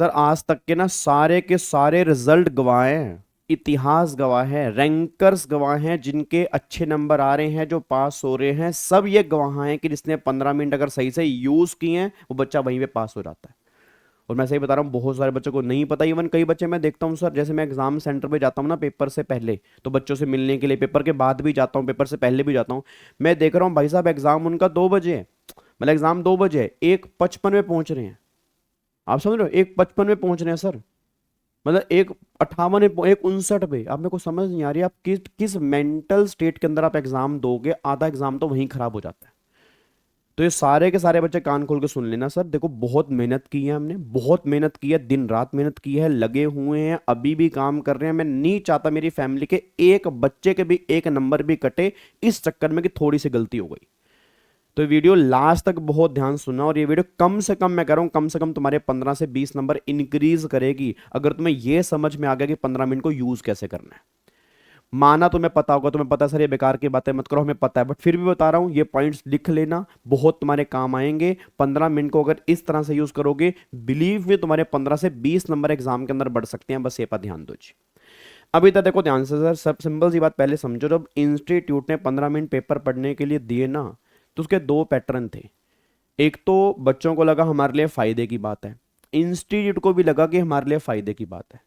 Sir आज तक के ना सारे के सारे रिजल्ट गवाह हैं, इतिहास गवाह है, रैंकर्स गवाह हैं, जिनके अच्छे नंबर आ रहे हैं, जो पास हो रहे हैं, सब ये गवाह हैं कि जिसने 15 मिनट अगर सही से यूज किए हैं वो बच्चा वहीं पे पास हो जाता है। और मैं सही बता रहा हूँ, बहुत सारे बच्चों को नहीं पता। इवन कई बच्चे मैं देखता हूँ सर, जैसे मैं एग्जाम सेंटर पे जाता हूँ ना पेपर से पहले, तो बच्चों से मिलने के लिए पेपर के बाद भी जाता हूँ, पेपर से पहले भी जाता हूँ। मैं देख रहा हूँ भाई साहब एग्जाम उनका 2 बजे है, मतलब एग्जाम 2 बजे है, 1:55 में पहुंच रहे हैं। आप समझ रहे हो, 1:55 में पहुंच रहे हैं सर, मतलब 1:58 1:59 पे। आप मेरे को समझ नहीं आ रही, आप किस किस मेंटल स्टेट के अंदर आप एग्जाम दोगे, आधा एग्जाम तो वहीं खराब हो जाता है। तो ये सारे के सारे बच्चे कान खोल के सुन लेना सर, देखो बहुत मेहनत की है हमने, बहुत मेहनत की है, दिन रात मेहनत की है, लगे हुए हैं, अभी भी काम कर रहे हैं। मैं नहीं चाहता मेरी फैमिली के एक बच्चे के भी एक नंबर भी कटे इस चक्कर में कि थोड़ी सी गलती हो गई। तो ये वीडियो लास्ट तक बहुत ध्यान सुनना, और ये वीडियो कम से कम, मैं कह रहा हूं कम से कम तुम्हारे 15 से 20 नंबर इंक्रीज करेगी अगर तुम्हें यह समझ में आ गया कि 15 मिनट को यूज कैसे करना है। माना तुम्हें पता होगा, तुम्हें पता है सर ये बेकार की बातें मत करो, हमें पता है, बट फिर भी बता रहा हूं, ये पॉइंट्स लिख लेना, बहुत तुम्हारे काम आएंगे। 15 मिनट को अगर इस तरह से यूज करोगे, बिलीव में तुम्हारे 15 से 20 नंबर एग्जाम के अंदर बढ़ सकते हैं। बस ये पर ध्यान दो जी। अभी तक देखो ध्यान से सर, सब सिंपल सी बात पहले समझो, जब इंस्टीट्यूट ने 15 मिनट पेपर पढ़ने के लिए दिए ना, तो उसके दो पैटर्न थे। एक तो बच्चों को लगा हमारे लिए फायदे की बात है, इंस्टीट्यूट को भी लगा कि हमारे लिए फायदे की बात है।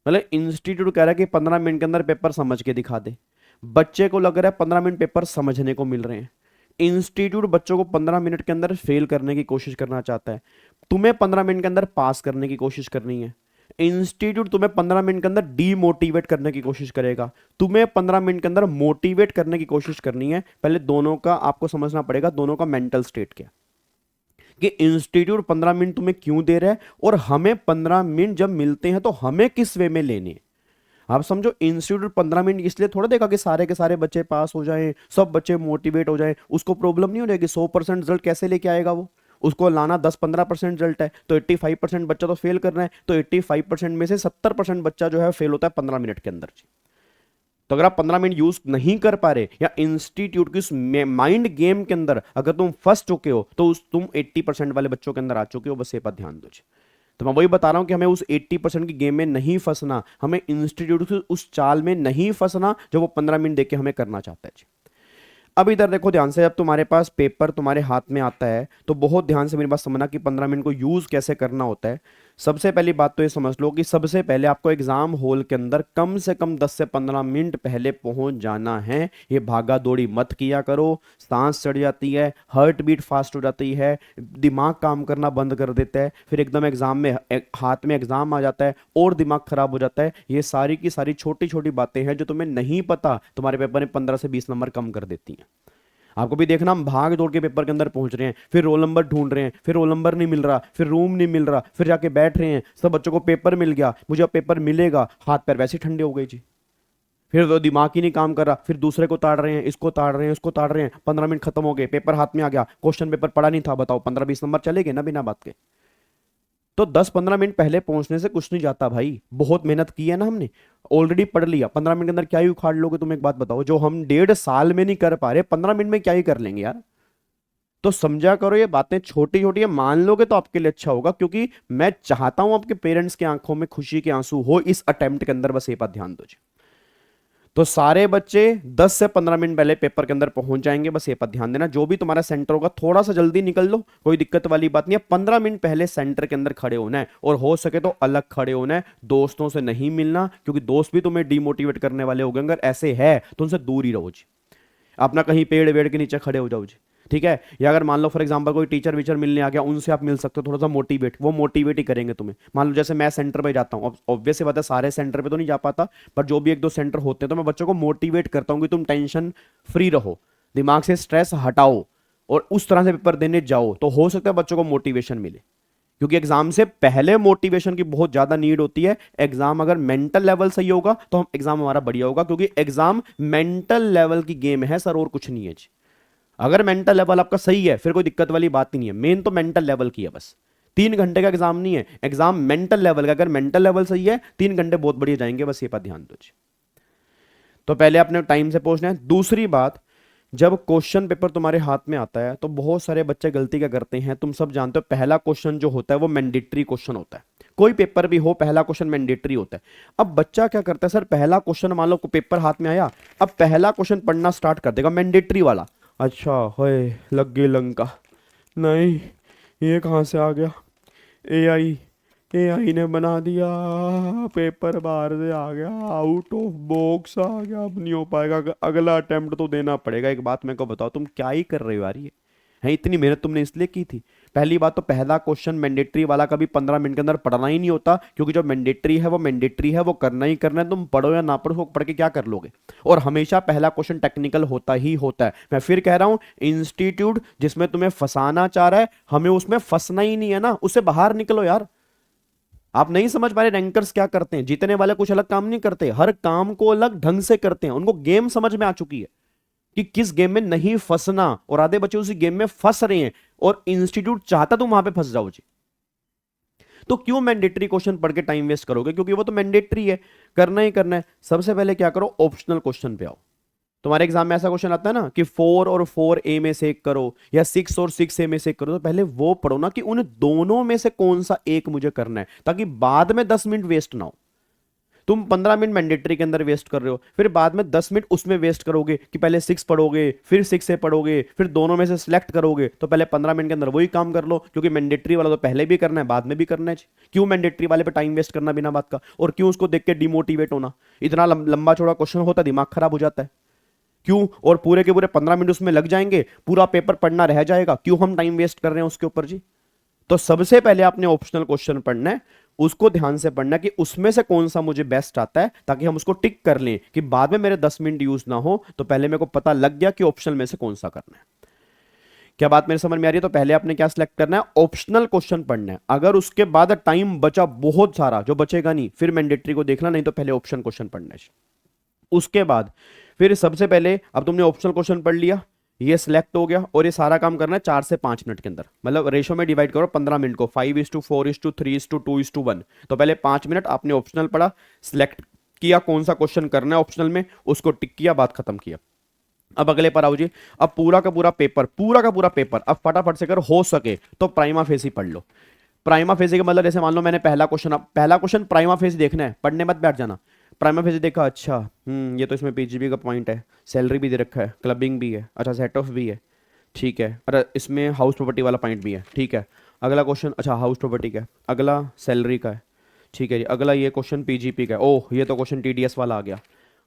मतलब इंस्टीट्यूट कह रहा है कि 15 मिनट के अंदर पेपर समझ के दिखा दे, बच्चे को लग रहा है 15 मिनट पेपर समझने को मिल रहे हैं। इंस्टीट्यूट बच्चों को 15 मिनट के अंदर फेल करने की कोशिश करना चाहता है, तुम्हें 15 मिनट के अंदर पास करने की कोशिश करनी है। इंस्टीट्यूट तुम्हें 15 मिनट के अंदर डीमोटिवेट करने की कोशिश करेगा, तुम्हें 15 मिनट के अंदर मोटिवेट करने की कोशिश करनी है। पहले दोनों का आपको समझना पड़ेगा, दोनों का मेंटल स्टेट क्या, कि इंस्टीट्यूट 15 मिनट तुम्हें क्यों दे रहा है, और हमें 15 मिनट जब मिलते हैं तो हमें किस वे में लेने हैं। आप समझो, इंस्टीट्यूट 15 मिनट इसलिए थोड़ा देखा कि सारे के सारे बच्चे पास हो जाएं, सब बच्चे मोटिवेट हो जाएं, उसको प्रॉब्लम नहीं हो जाएगी 100% रिजल्ट कैसे लेके आएगा वो, उसको लाना 10-15% रिजल्ट है, तो 85% बच्चा तो फेल कर रहा है, तो 85% में से 70% बच्चा जो है फेल होता है 15 मिनट के अंदर। तो अगर आप 15 मिनट यूज नहीं कर पा रहे, या इंस्टीट्यूट की उस माइंड गेम के अंदर अगर तुम फंस चुके हो, तो उस तुम 80% वाले बच्चों के अंदर आ चुके हो। बस ये पर ध्यान दो। तो मैं वही बता रहा हूं कि हमें उस 80% की गेम में नहीं फंसना, हमें इंस्टीट्यूट की उस चाल में नहीं फंसना जो वो 15 मिनट देके हमें करना चाहता है। अब इधर देखो ध्यान से, जब तुम्हारे पास पेपर तुम्हारे हाथ में आता है तो बहुत ध्यान से मेरी बात समझना कि 15 मिनट को यूज कैसे करना होता है। सबसे पहली बात तो ये समझ लो कि सबसे पहले आपको एग्जाम हॉल के अंदर कम से कम 10 से 15 मिनट पहले पहुंच जाना है। ये भागा दौड़ी मत किया करो, सांस चढ़ जाती है, हार्ट बीट फास्ट हो जाती है, दिमाग काम करना बंद कर देता है, फिर एकदम एग्जाम में हाथ में एग्जाम आ जाता है और दिमाग खराब हो जाता है। ये सारी की सारी छोटी छोटी बातें हैं जो तुम्हें नहीं पता, तुम्हारे पेपर में 15 से 20 नंबर कम कर देती हैं। आपको भी देखना, हम भाग दौड़ के पेपर के अंदर पहुंच रहे हैं, फिर रोल नंबर ढूंढ रहे हैं, फिर रोल नंबर नहीं मिल रहा, फिर रूम नहीं मिल रहा, फिर जाके बैठ रहे हैं, सब बच्चों को पेपर मिल गया, मुझे अब पेपर मिलेगा, हाथ पैर वैसे ठंडे हो गए जी। फिर तो दिमाग ही नहीं काम कर रहा, फिर दूसरे को ताड़ रहे हैं, इसको ताड़ रहे हैं, उसको ताड़ रहे हैं, 15 मिनट खत्म हो गए, पेपर हाथ में आ गया, क्वेश्चन पेपर पढ़ा नहीं था, बताओ 15-20 नंबर चलेंगे ना बिना बात के। तो 10-15 मिनट पहले पहुंचने से कुछ नहीं जाता भाई, बहुत मेहनत की है ना हमने, ऑलरेडी पढ़ लिया। 15 मिनट के अंदर क्या ही उखाड़ लोगे, तुम एक बात बताओ, जो हम 1.5 साल में नहीं कर पा रहे, 15 मिनट में क्या ही कर लेंगे यार। तो समझा करो, ये बातें छोटी छोटी है, मान लोगे तो आपके लिए अच्छा होगा, क्योंकि मैं चाहता हूं आपके पेरेंट्स की आंखों में खुशी के आंसू हो इस अटेम्प्ट के अंदर। बस ये बात ध्यान दो जी। तो सारे बच्चे 10 से 15 मिनट पहले पेपर के अंदर पहुंच जाएंगे, बस ये पर ध्यान देना। जो भी तुम्हारा सेंटर होगा थोड़ा सा जल्दी निकल लो, कोई दिक्कत वाली बात नहीं है, 15 मिनट पहले सेंटर के अंदर खड़े होना है, और हो सके तो अलग खड़े होना है, दोस्तों से नहीं मिलना, क्योंकि दोस्त भी तुम्हें डिमोटिवेट करने वाले हो गए। अगर ऐसे है तो उनसे दूर ही रहो जी, अपना कहीं पेड़ वेड़ के नीचे खड़े हो जाओ जी, ठीक है। या अगर मान लो फॉर एग्जांपल कोई टीचर वीचर मिलने आ गया, उनसे आप मिल सकते हो, थोड़ा सा मोटिवेट, वो मोटिवेट ही करेंगे तुम्हें। मान लो जैसे मैं सेंटर पे जाता हूँ, ऑब्वियस बात है सारे सेंटर पे तो नहीं जा पाता, पर जो भी एक दो सेंटर होते हैं तो मैं बच्चों को मोटिवेट करता हूँ कि तुम टेंशन फ्री रहो, दिमाग से स्ट्रेस हटाओ, और उस तरह से पेपर देने जाओ, तो हो सकता है बच्चों को मोटिवेशन मिले। क्योंकि एग्जाम से पहले मोटिवेशन की बहुत ज्यादा नीड होती है। एग्जाम अगर मेंटल लेवल सही होगा तो हम एग्जाम हमारा बढ़िया होगा, क्योंकि एग्जाम मेंटल लेवल की गेम है सर, और कुछ नहीं है जी। अगर मेंटल लेवल आपका सही है फिर कोई दिक्कत वाली बात ही नहीं है, मेन तो मेंटल लेवल की है बस। 3 घंटे का एग्जाम नहीं है, एग्जाम मेंटल लेवल का, अगर मेंटल लेवल सही है 3 घंटे बहुत बढ़िया जाएंगे, बस ये बात ध्यान दो जी। तो पहले अपने टाइम से पहुंचना है। दूसरी बात, जब क्वेश्चन पेपर तुम्हारे हाथ में आता है तो बहुत सारे बच्चे गलती क्या करते हैं, तुम सब जानते हो, पहला क्वेश्चन जो होता है वो मैंडेटरी क्वेश्चन होता है। कोई पेपर भी हो पहला क्वेश्चन मैंडेटरी होता है। अब बच्चा क्या करता है सर, पहला क्वेश्चन मान लो पेपर हाथ में आया, अब पहला क्वेश्चन पढ़ना स्टार्ट कर देगा मैंडेटरी वाला। अच्छा होए लग गई लंका, नहीं ये कहाँ से आ गया, एआई एआई ने बना दिया, पेपर बाहर से आ गया, आउट ऑफ बॉक्स आ गया, अब नहीं हो पाएगा, अगला अटेम्प्ट तो देना पड़ेगा। एक बात मेरे को बताओ, तुम क्या ही कर रहे हो यार, ये है इतनी मेहनत तुमने इसलिए की थी। पहली बात तो पहला क्वेश्चन मैंडेटरी वाला कभी 15 मिनट के अंदर पढ़ना ही नहीं होता, क्योंकि जो मैंडेटरी है वो मैंडेटरी है, वो करना ही करना है, तुम पढ़ो या ना पढ़ो, वो पढ़ के क्या कर लोगे। और हमेशा पहला क्वेश्चन टेक्निकल होता ही होता है। मैं फिर कह रहा हूं, इंस्टीट्यूट जिसमें तुम्हें फंसाना चाह रहा है, हमें उसमें फंसना ही नहीं है ना, उससे बाहर निकलो यार। आप नहीं समझ पा रहे रैंकर्स क्या करते हैं, जीतने वाले कुछ अलग काम नहीं करते, हर काम को अलग ढंग से करते हैं, उनको गेम समझ में आ चुकी है कि किस गेम में नहीं फंसना, और आधे बच्चे उसी गेम में फंस रहे हैं, और इंस्टीट्यूट चाहता तुम वहां पे फंस जाओ जी। तो क्यों मैंडेटरी क्वेश्चन पढ़ के टाइम वेस्ट करोगे, क्योंकि वो तो मैंडेटरी है, करना ही करना है। सबसे पहले क्या करो, ऑप्शनल क्वेश्चन पे आओ। तुम्हारे एग्जाम में ऐसा क्वेश्चन आता है ना कि 4 और 4A में से एक करो, या 6 और 6A में से एक करो, तो पहले वो पढ़ो ना कि उन दोनों में से कौन सा एक मुझे करना है, ताकि बाद में 10 मिनट वेस्ट ना हो। तुम 15 मिनट मैंडेटरी के अंदर वेस्ट कर रहे हो, फिर बाद में 10 मिनट उसमें वेस्ट करोगे कि पहले 6 पढ़ोगे, फिर 6A पढ़ोगे, फिर दोनों में से सिलेक्ट करोगे, तो पहले 15 मिनट के अंदर वही काम कर लो, क्योंकि मैंडेटरी वाला तो पहले भी करना है बाद में भी करना है। क्यों मैंडेटरी वाले पे टाइम वेस्ट करना बिना बात का, और क्यों उसको देख के डिमोटिवेट होना। इतना लंबा चौड़ा क्वेश्चन होता है, दिमाग खराब हो जाता है। क्यों, और पूरे के पूरे 15 मिनट उसमें लग जाएंगे, पूरा पेपर पढ़ना रह जाएगा, क्यों हम टाइम वेस्ट कर रहे हैं उसके ऊपर जी। तो सबसे पहले आपने ऑप्शनल क्वेश्चन पढ़ना है, उसको ध्यान से पढ़ना कि उसमें से कौन सा मुझे बेस्ट आता है, ताकि हम उसको टिक कर लें कि बाद में मेरे 10 मिनट यूज ना हो, तो पहले मेरे को पता लग गया कि ऑप्शनल में से कौन सा करना है। क्या बात मेरे समझ में आ रही है। तो पहले आपने क्या सिलेक्ट करना है, ऑप्शनल क्वेश्चन पढ़ना है। अगर उसके बाद टाइम बचा बहुत सारा, जो बचेगा नहीं, फिर मैंडेटरी को देखना, नहीं तो पहले ऑप्शन क्वेश्चन पढ़ना है। उसके बाद फिर सबसे पहले, अब तुमने ऑप्शनल क्वेश्चन पढ़ लिया, ये सिलेक्ट हो गया, और ये सारा काम करना है 4 से 5 मिनट के अंदर, मतलब रेशो में डिवाइड करो 15 मिनट को, 5:4:3:2:1, तो पहले 5 मिनट आपने ऑप्शनल पढ़ा, सिलेक्ट किया कौन सा क्वेश्चन करना है ऑप्शनल में, उसको टिक किया, बात खत्म किया। अब अगले पर आओ जी। अब पूरा का पूरा पेपर अब फटाफट से अगर हो सके तो प्राइमा फेसी पढ़ लो। प्राइमा फेसी का मतलब, जैसे मान लो मैंने पहला क्वेश्चन प्राइमा फेसी देखना है, पढ़ने मत बैठ जाना। प्राइमा फेसी देखा, अच्छा ये तो इसमें पीजीबी का पॉइंट है, सैलरी भी दे रखा है, क्लबिंग भी है, अच्छा सेट ऑफ भी है, ठीक है, अरे इसमें हाउस प्रॉपर्टी वाला पॉइंट भी है, ठीक है। अगला क्वेश्चन, अच्छा हाउस प्रॉपर्टी का है, अगला सैलरी का है, ठीक है जी। अगला ये क्वेश्चन पीजीपी का है, ओह ये तो क्वेश्चन टीडीएस वाला आ गया।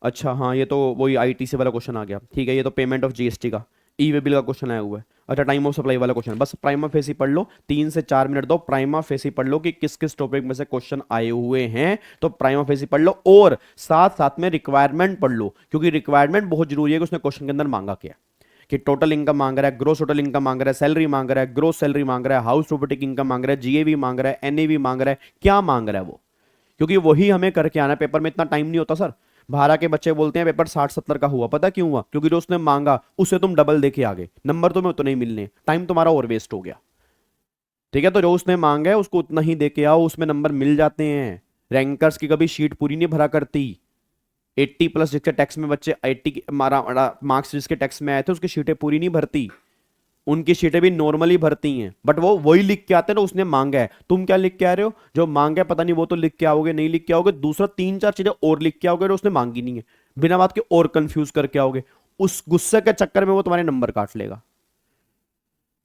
अच्छा हाँ, ये तो वही आईटीसी वाला क्वेश्चन आ गया, ठीक है। ये तो पेमेंट ऑफ जीएसटी का, ई वे बिल का क्वेश्चन आया हुआ है। अच्छा टाइम ऑफ सप्लाई वाला क्वेश्चन, बस प्राइमा फेसी पढ़ लो, 3 से 4 मिनट दो, प्राइमा फेसी पढ़ लो कि किस किस टॉपिक में से क्वेश्चन आए हुए हैं, तो प्राइमा फेसी पढ़ लो, और साथ साथ में रिक्वायरमेंट पढ़ लो, क्योंकि रिक्वायरमेंट बहुत जरूरी है कि उसने क्वेश्चन के अंदर मांगा क्या, कि टोटल इनकम मांग रहा है, ग्रोस टोटल इनकम मांग रहा है, सैलरी मांग रहा है, ग्रोस सैलरी मांग रहा है, हाउस प्रॉपर्टी की इनकम मांग रहा है, जीएवी मांग रहा है, एनएवी मांग रहा है, क्या मांग रहा है वो, क्योंकि वही हमें करके आना है। पेपर में इतना टाइम नहीं होता सर। बाहर के बच्चे बोलते हैं पेपर 60-70 का हुआ, पता क्यों हुआ, क्योंकि जो उसने मांगा उससे तुम डबल देके आ गए, नंबर तुम्हें उतने ही मिलने, टाइम तुम्हारा और वेस्ट हो गया। ठीक है, तो जो उसने मांगा है उसको उतना ही देके आओ, उसमें नंबर मिल जाते हैं। रैंकर्स की कभी शीट पूरी नहीं भरा करती। 80+ जिसके टैक्स में बच्चे 80 मार्क्स जिसके टैक्स में आए थे, उसकी शीटें पूरी नहीं भरती, उनकी शीटें भी नॉर्मली भरती हैं, बट वो वही लिख के आते हैं ना, उसने मांगा है। तुम क्या लिख के आ रहे हो, जो मांगा है पता नहीं वो तो लिख के आओगे, नहीं लिख के आओगे, दूसरा 3-4 चीजें और लिख के आओगे जो उसने मांगी नहीं है, बिना बात के और कंफ्यूज करके आओगे। उस गुस्से के चक्कर में वो तुम्हारे नंबर काट लेगा।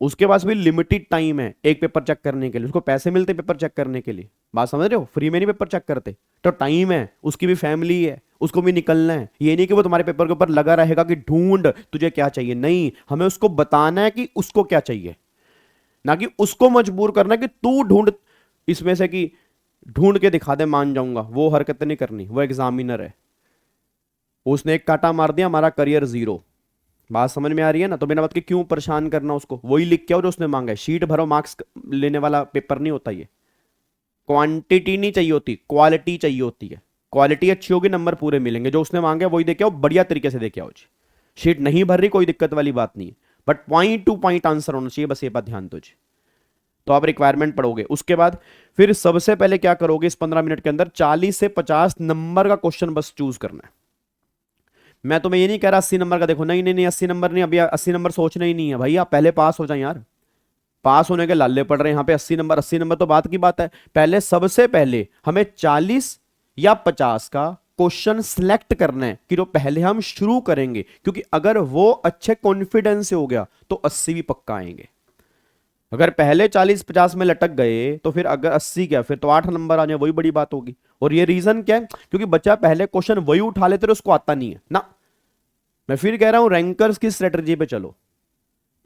उसके पास भी लिमिटेड टाइम है एक पेपर चेक करने के लिए, उसको पैसे मिलते पेपर चेक करने के लिए, बात समझ रहे हो, फ्री में नहीं पेपर चेक करते। तो टाइम है, उसकी भी फैमिली है, उसको भी निकलना है। ये नहीं कि वो तुम्हारे पेपर के ऊपर लगा रहेगा कि ढूंढ तुझे क्या चाहिए, नहीं, हमें उसको बताना है कि उसको क्या चाहिए, ना कि उसको मजबूर करना कि तू ढूंढ इसमें से, कि ढूंढ के दिखा दे मान जाऊंगा, वो हरकत नहीं करनी। वो एग्जामिनर है, उसने एक काटा मार दिया, हमारा करियर जीरो। बात समझ में आ रही है ना। तो बिना बात के क्यों परेशान करना उसको, वही लिख के आओ जो उसने मांगा है। शीट भरो, मार्क्स लेने वाला पेपर नहीं होता ये। क्वांटिटी नहीं चाहिए होती, क्वालिटी चाहिए होती है। क्वालिटी अच्छी होगी, नंबर पूरे मिलेंगे। जो उसने मांगे वही देके आओ, बढ़िया तरीके से देके आओ जी। शीट नहीं भर रही, कोई दिक्कत वाली बात नहीं है, but point two point answer होना चाहिए, बस ये बात ध्यान दो जी। तो आप रिक्वायरमेंट पढ़ोगे, उसके बाद फिर सबसे पहले क्या करोगे, इस 15 मिनट के अंदर 40 से 50 नंबर का क्वेश्चन बस चूज करना है। मैं तुम्हें ये नहीं कह रहा 80 नंबर का देखो, नहीं नहीं नहीं, 80 नंबर नहीं, अभी 80 नंबर सोचना ही नहीं है भाई, आप पहले पास हो जाए यार। पास होने के लाले पड़ रहे हैं। यहाँ पे 80 नंबर, 80 नंबर तो बात की बात है। पहले सबसे पहले हमें 40 या 50 का क्वेश्चन सिलेक्ट करना है कि जो पहले हम शुरू करेंगे, क्योंकि अगर वो अच्छे कॉन्फिडेंस से हो गया तो 80 भी पक्का आएंगे। अगर पहले 40-50 में लटक गए तो फिर अगर 80 क्या, फिर तो 8 नंबर आ जाए, वही बड़ी बात होगी। और ये रीजन क्या है? क्योंकि बच्चा पहले क्वेश्चन वही उठा लेते, उसको आता नहीं है ना। मैं फिर कह रहा हूं, रैंकर्स की स्ट्रेटजी पे चलो,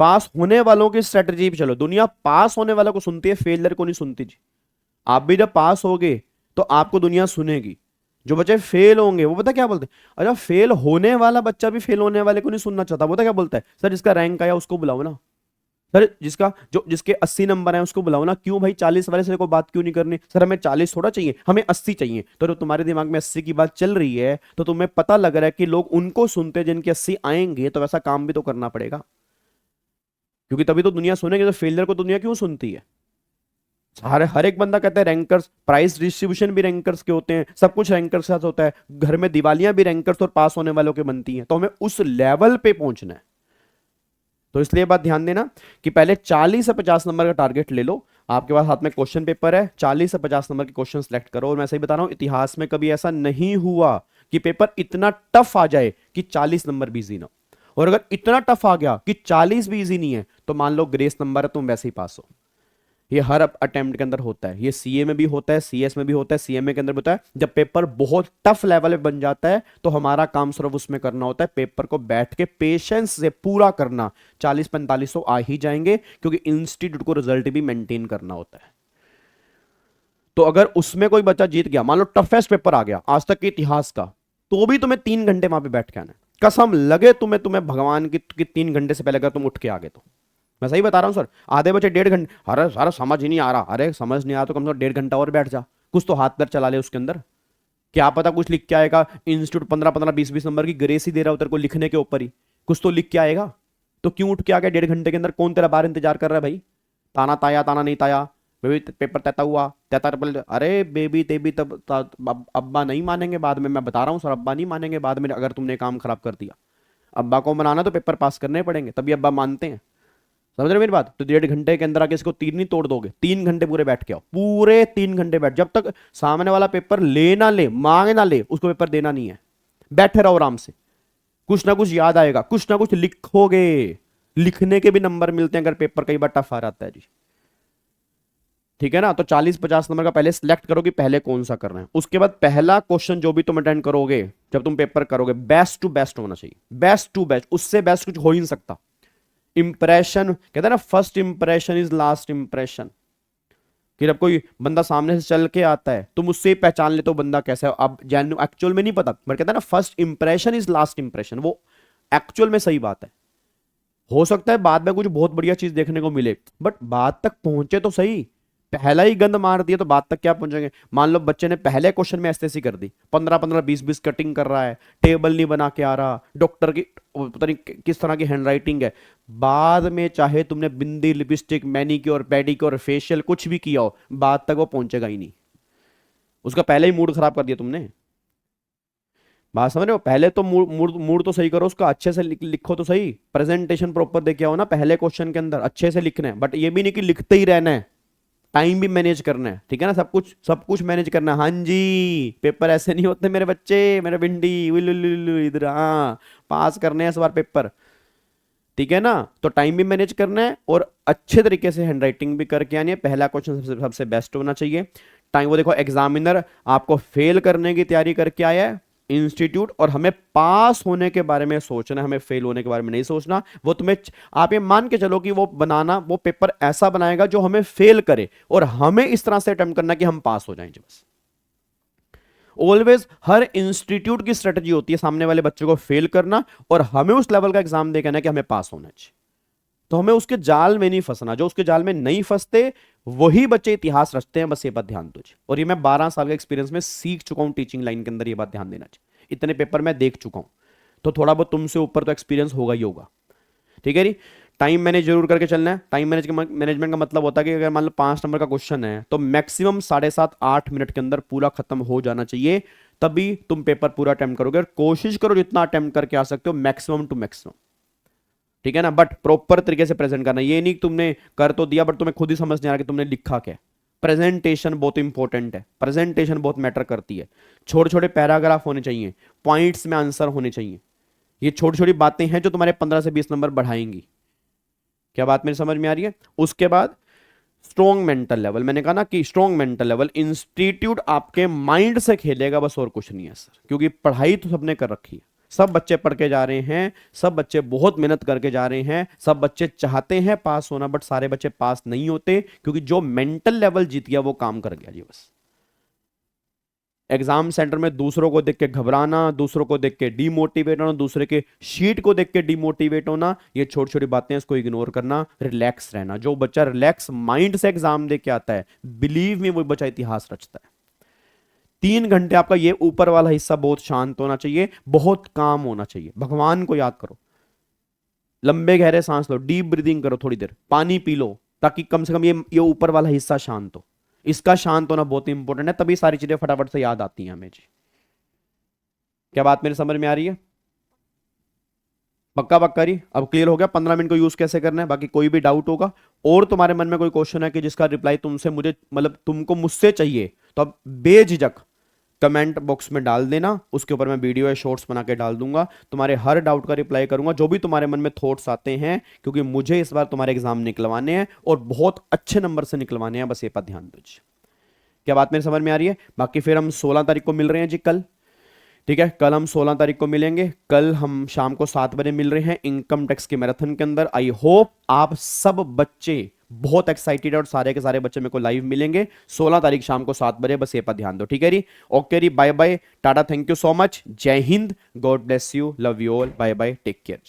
पास होने वालों की स्ट्रेटजी पे चलो। दुनिया पास होने वालों को सुनती है, फेलियर को नहीं सुनती जी। आप भी जब पास होगे तो आपको दुनिया सुनेगी। जो बच्चे फेल होंगे वो पता क्या बोलते हैं? अच्छा, फेल होने वाला बच्चा भी फेल होने वाले को नहीं सुनना चाहता। वो पता क्या बोलता है? सर जिसका रैंक आया उसको बुलाओ ना, सर जिसके 80 नंबर है उसको बुलाओ ना। क्यों भाई 40 वाले से को बात क्यों नहीं करनी? सर हमें 40 थोड़ा चाहिए, हमें 80 चाहिए। तो जब तुम्हारे दिमाग में 80 की बात चल रही है तो तुम्हें पता लग रहा है कि लोग उनको सुनते हैं जिनके 80 आएंगे, तो वैसा काम भी तो करना पड़ेगा, क्योंकि तभी तो दुनिया सुनेगी। तो फेलियर को दुनिया क्यों सुनती है? हर एक बंदा कहता है रैंकर्स, प्राइस डिस्ट्रीब्यूशन भी रैंकर्स के होते हैं, सब कुछ रैंकर्स के साथ होता है, घर में दिवालियां भी रैंकर्स और पास होने वालों के बनती हैं। तो हमें उस लेवल पे पहुंचना है। तो इसलिए बात ध्यान देना कि पहले 40 से 50 नंबर का टारगेट ले लो। आपके पास हाथ में क्वेश्चन पेपर है, 40 से 50 नंबर के क्वेश्चन सेलेक्ट करो। और मैं सही बता रहा हूं, इतिहास में कभी ऐसा नहीं हुआ कि पेपर इतना टफ आ जाए कि 40 नंबर भी इजी ना। और अगर इतना टफ आ गया कि 40 भी इजी नहीं है, तो मान लो ग्रेस नंबर है, तुम वैसे ही पास हो। ये हर अटेम्प्ट के अंदर होता है। ये सीए में भी होता है, सीएस में भी होता है, सीएमए के अंदर भी होता है। जब पेपर बहुत टफ लेवल पे बन जाता है तो हमारा काम सिर्फ उसमें करना होता है, पेपर को बैठ के पेशेंस से पूरा करना। 40-45 तो आ ही जाएंगे, क्योंकि इंस्टीट्यूट को रिजल्ट भी मेंटेन करना होता है। तो अगर उसमें कोई बच्चा जीत गया, मान लो टफेस्ट पेपर आ गया आज तक के इतिहास का, तो भी तुम्हें 3 घंटे वहां पे बैठ के आना है। कसम लगे तुम्हें भगवान की 3 घंटे से पहले अगर तुम उठ के आ गए तो। मैं सही बता रहा हूँ सर। आधे बच्चे 1.5 घंटे, अरे सारा समझ ही नहीं आ रहा। अरे समझ नहीं आ रहा तो कम से कम 1.5 घंटा और बैठ जा, कुछ तो हाथ पैर चला ले उसके अंदर। क्या पता कुछ लिख के आएगा, इंस्टीट्यूट 15-15, 20-20 नंबर की ग्रेस ही दे रहा है तेरे को लिखने के ऊपर ही, कुछ तो लिख के आएगा। तो क्यों उठ के आ गया 1.5 घंटे के अंदर? कौन तेरा बाहर इंतजार कर रहा है भाई? ताना ताया ताना नहीं ताया, बेबी पेपर तैता हुआ तैता बोल, अरे बेबी तेबी तब अब्बा नहीं मानेंगे बाद में। मैं बता रहा हूँ सर, अब्बा नहीं मानेंगे बाद में अगर तुमने काम खराब कर दिया। अब्बा को मनाना तो पेपर पास करने पड़ेंगे, तभी अब्बा मानते हैं। समझ रहे मेरी बात? तो 1.5 घंटे के अंदर आके इसको तीर नहीं तोड़ दोगे। 3 घंटे पूरे बैठ के आओ, पूरे 3 घंटे बैठ। जब तक सामने वाला पेपर ले ना ले, मांगे ना ले, उसको पेपर देना नहीं है। बैठे रहो आराम से, कुछ ना कुछ याद आएगा, कुछ ना कुछ लिखोगे। लिखने के भी नंबर मिलते हैं अगर पेपर कई बार टफ आ जाता है जी। ठीक है ना? तो 40-50 नंबर का पहले सिलेक्ट करो कि पहले कौन सा करना है। उसके बाद पहला क्वेश्चन जो भी तुम अटेंड करोगे, जब तुम पेपर करोगे, बेस्ट टू बेस्ट होना चाहिए। बेस्ट टू बेस्ट, उससे बेस्ट कुछ हो ही नहीं सकता। इंप्रेशन कहते हैं ना, first impression is last impression. कि जब कोई बंदा सामने से चल के आता है तुम उससे ही पहचान लेते हो बंदा कैसा है। अब जैन एक्चुअल में नहीं पता, बट कहता है ना first impression is last impression, वो एक्चुअल में सही बात है। हो सकता है बाद में कुछ बहुत बढ़िया चीज देखने को मिले, बट बाद तक पहुंचे तो सही। पहला ही गंद मार दिया तो बाद तक क्या पहुंचेंगे? मान लो बच्चे ने पहले क्वेश्चन में ऐसी कर दी, 15-15, 20-20 कटिंग कर रहा है, टेबल नहीं बना के आ रहा, डॉक्टर की पता नहीं किस तरह की हैंडराइटिंग है। बाद में चाहे तुमने बिंदी, लिपस्टिक, मैनिक्योर, पेडिक्योर, फेशियल कुछ भी किया हो, बाद तक वो पहुंचेगा ही नहीं। उसका पहले ही मूड खराब कर दिया तुमने। बात समझ रहे हो? पहले तो मूड मूड मूड तो सही करो उसका, अच्छे से लिखो तो सही। प्रेजेंटेशन प्रॉपर देके आओ ना पहले क्वेश्चन के अंदर, अच्छे से लिखना है। बट ये भी नहीं कि लिखते ही रहना है, टाइम भी मैनेज करना है। ठीक है ना? सब कुछ मैनेज करना है। हाँ जी, पेपर ऐसे नहीं होते मेरे बच्चे, मेरे भिंडी इधर। हाँ, पास करने हैं इस बार पेपर। ठीक है ना? तो टाइम भी मैनेज करना है और अच्छे तरीके से हैंडराइटिंग भी करके आनी है। पहला क्वेश्चन सबसे बेस्ट होना चाहिए। टाइम वो देखो, एग्जामिनर आपको फेल करने की तैयारी करके आया है इंस्टीट्यूट, और हमें पास होने के बारे में सोचना है, हमें फेल होने के बारे में नहीं सोचना। वो तुम्हें, आप ये मान के चलो कि वो पेपर ऐसा बनाएगा जो हमें फेल करे, और हमें इस तरह से अटेम्प्ट करना कि हम पास हो जाएंगे बस। ऑलवेज हर इंस्टीट्यूट की स्ट्रेटजी होती है सामने वाले बच्चे को फेल करना, और हमें उस लेवल का एग्जाम दे कहना कि हमें पास होना चाहिए। तो हमें उसके जाल में नहीं फंसना। जो उसके जाल में नहीं फंसते वही बच्चे इतिहास रचते हैं, बस ये बात ध्यान दो। और ये मैं 12 साल का एक्सपीरियंस में सीख चुका हूं टीचिंग लाइन के अंदर, ये बात ध्यान देना चाहिए। इतने पेपर मैं देख चुका हूं, तो थोड़ा बहुत तुमसे ऊपर तो एक्सपीरियंस होगा ही होगा। ठीक है जी? टाइम मैनेज जरूर करके चलना है। टाइम मैनेजमेंट का मतलब होता है कि अगर मान लो 5 नंबर का क्वेश्चन है तो मैक्सिमम 7.5-8 मिनट के अंदर पूरा खत्म हो जाना चाहिए, तभी तुम पेपर पूरा अटेम्प्ट करोगे। और कोशिश करो जितना अटेम्प्ट करके आ सकते हो, मैक्सिमम टू मैक्सिमम। ठीक है ना, बट प्रॉपर तरीके से प्रेजेंट करना। ये नहीं कि तुमने कर तो दिया बट तुम्हें खुद ही समझ नहीं आ रहा कि तुमने लिखा क्या है। प्रेजेंटेशन बहुत इंपॉर्टेंट है, प्रेजेंटेशन बहुत मैटर करती है। छोटे छोटे पैराग्राफ होने चाहिए, पॉइंट्स में आंसर होने चाहिए। ये छोटी छोटी बातें हैं जो तुम्हारे 15 से 20 नंबर बढ़ाएंगी। क्या बात मेरी समझ में आ रही है? उसके बाद स्ट्रॉन्ग मेंटल लेवल, मैंने कहा ना कि स्ट्रॉन्ग मेंटल लेवल, इंस्टीट्यूट आपके माइंड से खेलेगा बस, और कुछ नहीं है सर, क्योंकि पढ़ाई तो सबने कर रखी है। सब बच्चे पढ़ के जा रहे हैं, सब बच्चे बहुत मेहनत करके जा रहे हैं, सब बच्चे चाहते हैं पास होना, बट सारे बच्चे पास नहीं होते, क्योंकि जो मेंटल लेवल जीत गया वो काम कर गया जी बस। एग्जाम सेंटर में दूसरों को देख के घबराना, दूसरों को देख के डीमोटिवेट होना, दूसरे के शीट को देख के डीमोटिवेट होना, ये छोटी छोटी बातें हैं, इसको इग्नोर करना, रिलैक्स रहना। जो बच्चा रिलैक्स माइंड से एग्जाम दे के आता है, बिलीव में वो बच्चा इतिहास रचता है। 3 घंटे आपका ये ऊपर वाला हिस्सा बहुत शांत होना चाहिए, बहुत काम होना चाहिए, भगवान को याद करो, लंबे गहरे सांस लो, डीप ब्रीदिंग करो, थोड़ी देर पानी पी लो, ताकि कम से कम ये ऊपर वाला हिस्सा शांत हो। इसका शांत होना बहुत इंपॉर्टेंट है, तभी सारी चीजें फटाफट से याद आती हैं हमें जी। क्या बात मेरे समझ में आ रही है? पक्का पक्का रही? अब क्लियर हो गया 15 मिनट को यूज कैसे करना है? बाकी कोई भी डाउट होगा और तुम्हारे मन में कोई क्वेश्चन है कि जिसका रिप्लाई तुमसे मुझे मतलब तुमको मुझसे चाहिए, तो अब बेझिझक कमेंट बॉक्स में डाल देना, उसके ऊपर मैं वीडियो या शॉर्ट्स बना के डाल दूंगा, तुम्हारे हर डाउट का रिप्लाई करूंगा, जो भी तुम्हारे मन में थॉट्स आते हैं, क्योंकि मुझे इस बार तुम्हारे एग्जाम निकलवाने हैं और बहुत अच्छे नंबर से निकलवाने हैं, बस ये पर ध्यान दीजिए। क्या बात मेरी समझ में आ रही है? बाकी फिर हम 16 तारीख को मिल रहे हैं जी कल, ठीक है, कल हम 16 तारीख को मिलेंगे। कल हम शाम को 7 बजे मिल रहे हैं इनकम टैक्स के मैराथन के अंदर। आई होप आप सब बच्चे बहुत एक्साइटेड है और सारे के सारे बच्चे मेरे को लाइव मिलेंगे 16 तारीख शाम को 7 बजे, बस ये पर ध्यान दो, ठीक है री? ओके री, bye bye, tata, thank you so much, जय हिंद, God bless you, love you all, bye bye, take care.